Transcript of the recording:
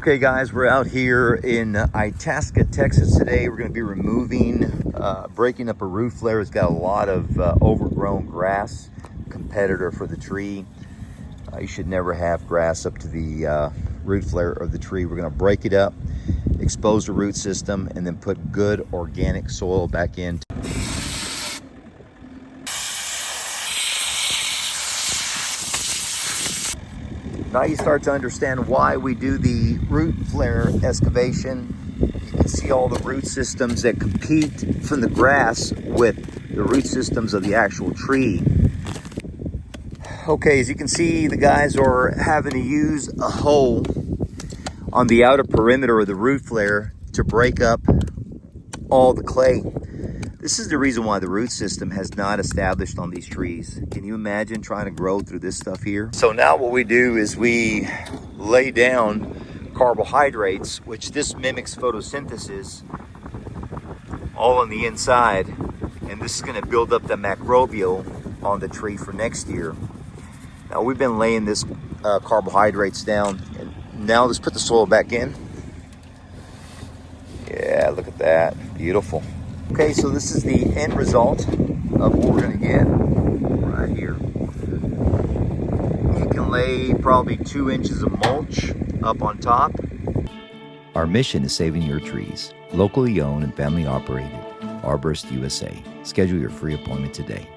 Okay guys, we're out here in Itasca, Texas today. We're going to be removing, breaking up a root flare. It's got a lot of overgrown grass, competitor for the tree. You should never have grass up to the root flare of the tree. We're going to break it up, expose the root system, and then put good organic soil back in. Now you start to understand why we do the root flare excavation. You can see all the root systems that compete from the grass with the root systems of the actual tree. Okay, as you can see, the guys are having to use a hoe on the outer perimeter of the root flare to break up all the clay. This is the reason why the root system has not established on these trees. Can you imagine trying to grow through this stuff here? So now what we do is we lay down carbohydrates, which this mimics photosynthesis, all on the inside. And this is gonna build up the microbial on the tree for next year. Now we've been laying this carbohydrates down, and now let's put the soil back in. Yeah, look at that, beautiful. Okay, so this is the end result of what we're gonna get right here. You can lay probably 2 inches of mulch up on top. Our mission is saving your trees. Locally owned and family operated. Arborist USA. Schedule your free appointment today.